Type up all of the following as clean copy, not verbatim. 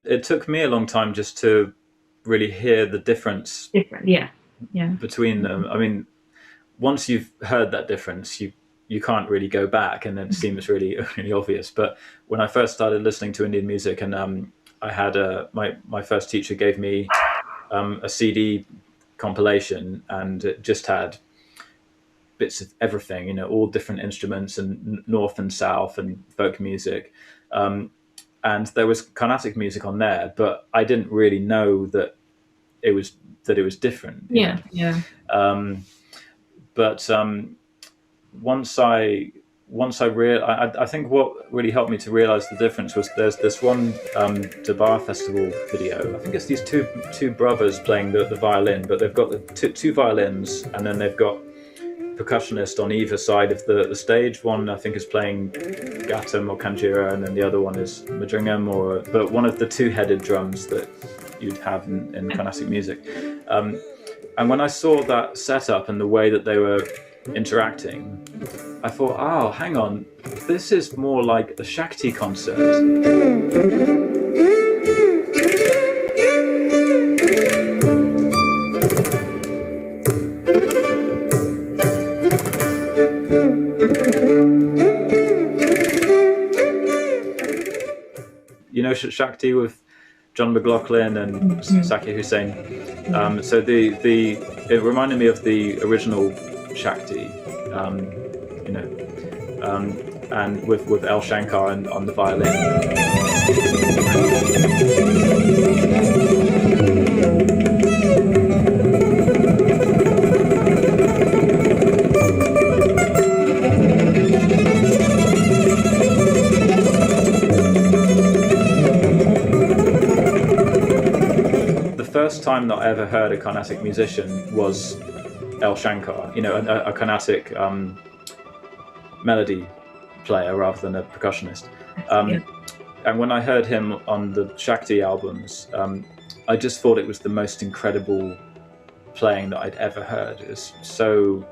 It took me a long time just to really hear the difference between them. I mean, once you've heard that difference, you can't really go back, and it seems really really obvious. But when I first started listening to Indian music, and I had my first teacher gave me a CD compilation, and it just had bits of everything, you know, all different instruments and north and south and folk music. And there was Carnatic music on there, but I didn't really know that it was different. But once I I think what really helped me to realize the difference was there's this one Durbar festival video. I think it's these two brothers playing the violin, but they've got the two violins, and then they've got percussionist on either side of the stage. One I think is playing Gatam or Kanjira, and then the other one is Madringam, but one of the two-headed drums that you'd have in Carnatic music. And when I saw that setup and the way that they were interacting, I thought, oh, hang on, this is more like a Shakti concert. You know Shakti with John McLaughlin and Zakir Hussain. So it reminded me of the original Shakti, you know, and with L. Shankar on the violin. First time that I ever heard a Carnatic musician was L. Shankar, you know, a Carnatic melody player rather than a percussionist. And when I heard him on the Shakti albums, I just thought it was the most incredible playing that I'd ever heard. It was so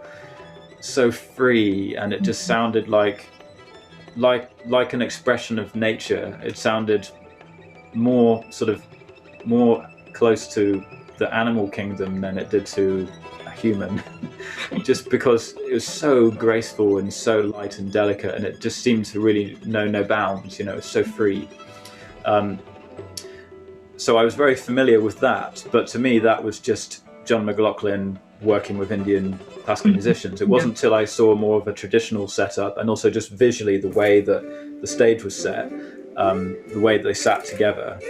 free, and it just sounded like an expression of nature. It sounded more close to the animal kingdom than it did to a human, just because it was so graceful and so light and delicate, and it just seemed to really know no bounds, you know, it's so free. So I was very familiar with that, but to me that was just John McLaughlin working with Indian classical musicians. It wasn't until I saw more of a traditional setup, and also just visually the way that the stage was set, the way that they sat together,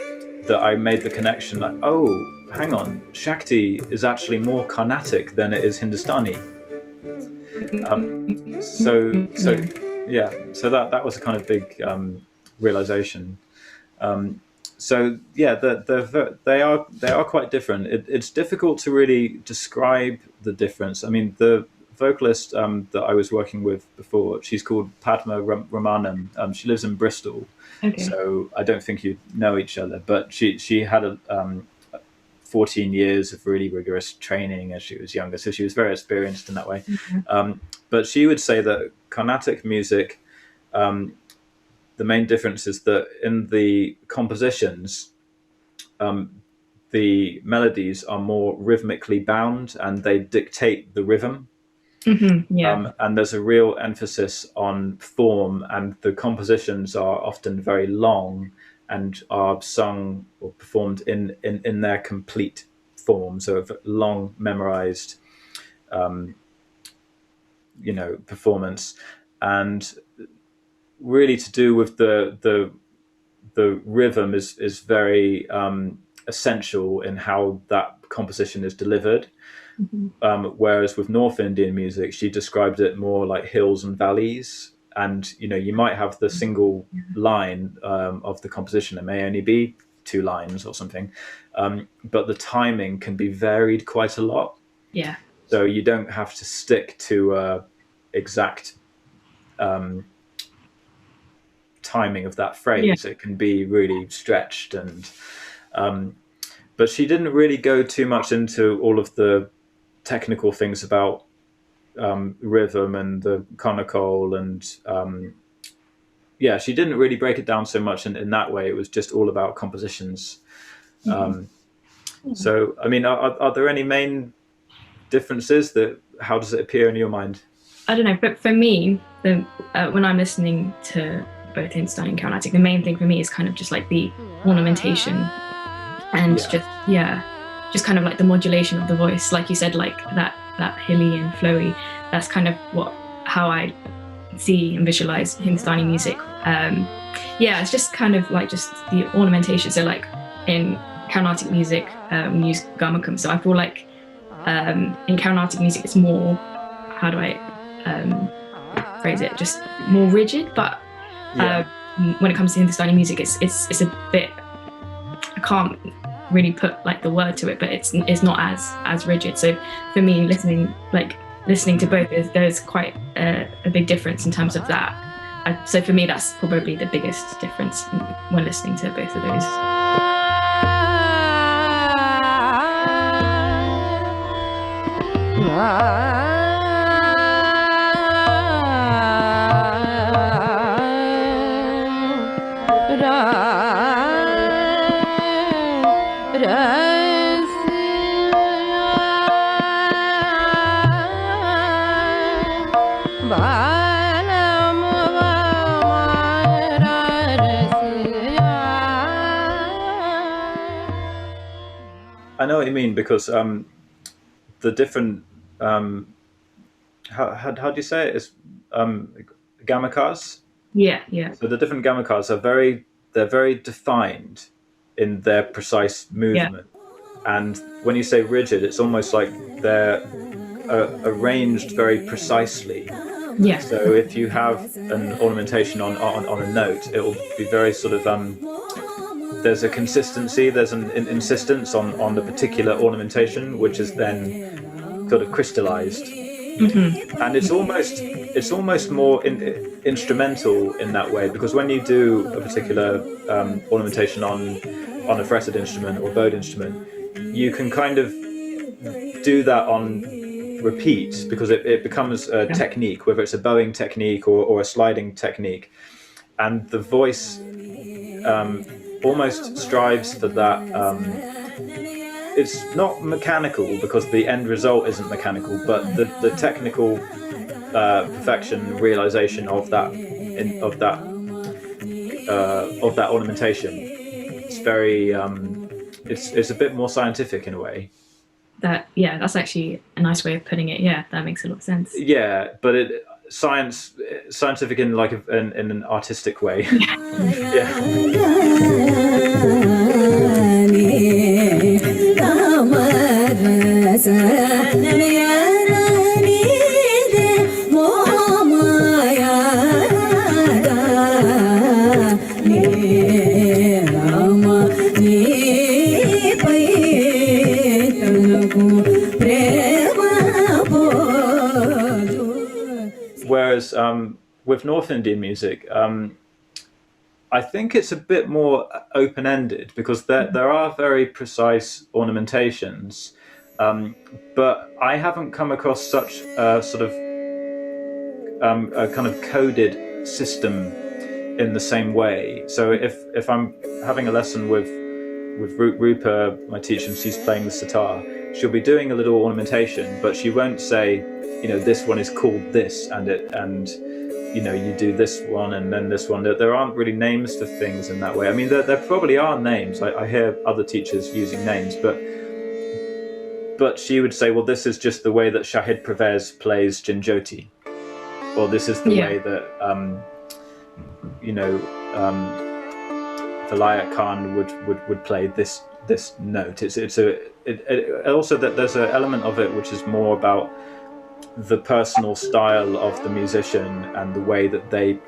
that I made the connection, like, oh, hang on, Shakti is actually more Carnatic than it is Hindustani. So that was a kind of big realization. So yeah, they are quite different. It's difficult to really describe the difference. I mean, the vocalist that I was working with before, she's called Padma Ramanam. She lives in Bristol. Okay. So I don't think you know each other, but she had 14 years of really rigorous training as she was younger, so she was very experienced in that way. But she would say that Carnatic music, the main difference is that in the compositions, the melodies are more rhythmically bound, and they dictate the rhythm. And there's a real emphasis on form, and the compositions are often very long and are sung or performed in their complete form, so a long memorized performance, and really to do with the rhythm is very essential in how that composition is delivered. Whereas with North Indian music, she described it more like hills and valleys. And, you know, you might have the single line of the composition. It may only be 2 lines or something. But the timing can be varied quite a lot. Yeah. So you don't have to stick to exact timing of that phrase. It can be really stretched. And but she didn't really go too much into all of the technical things about rhythm and the conical, and she didn't really break it down so much in that way. It was just all about compositions. So, I mean, are there any main differences? How does it appear in your mind? I don't know, but for me, when I'm listening to both Hindustani and Carnatic, the main thing for me is kind of just like the ornamentation and just kind of like the modulation of the voice, like you said, like that hilly and flowy. That's kind of how I see and visualize Hindustani music. It's just kind of like just the ornamentation. So like in Carnatic music, we use gamakam. So I feel like in Carnatic music, it's more, how do I phrase it? Just more rigid. But when it comes to Hindustani music, it's a bit, I can't really put like the word to it, but it's not as rigid. So for me, listening to both, there's quite a big difference in terms of that. So for me, that's probably the biggest difference when listening to both of those. I know what you mean, because the different how do you say it? It's gamakas. Yeah. So the different gamakas they're very defined in their precise movement. And when you say rigid, it's almost like they're arranged very precisely. Yeah. So if you have an ornamentation on a note, it will be very sort of there's a consistency, there's an insistence on the particular ornamentation, which is then sort of crystallized. And it's almost more instrumental in that way, because when you do a particular ornamentation on a fretted instrument or bowed instrument, you can kind of do that on repeat, because it becomes a technique, whether it's a bowing technique or a sliding technique, and the voice almost strives for that. It's not mechanical, because the end result isn't mechanical, but the technical perfection, realization of that ornamentation. It's very it's a bit more scientific in a way. That's actually a nice way of putting it. Yeah, that makes a lot of sense. Yeah, but scientific in like in an artistic way. Whereas with North Indian music, I think it's a bit more open-ended, because there are very precise ornamentations, but I haven't come across such a sort of a kind of coded system in the same way. So if I'm having a lesson with Roopa, my teacher, and she's playing the sitar, she'll be doing a little ornamentation, but she won't say, this one is called this, and you do this one and then this one. There aren't really names for things in that way. I mean, there probably are names. I hear other teachers using names, but she would say, well, this is just the way that Shahid Pervez plays Jinjoti, or this is the way that the Rayatt Khan would play this note. It's also that there's an element of it which is more about the personal style of the musician and the way that they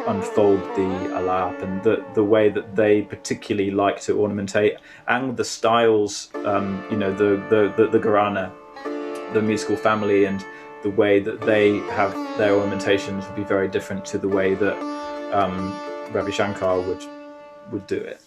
unfold the alap, and the way that they particularly like to ornamentate, and the styles, the Gharana, the musical family, and the way that they have their ornamentations would be very different to the way that Ravi Shankar would do it.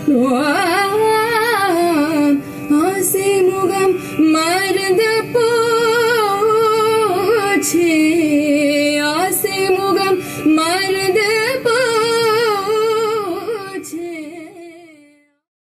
Whoa.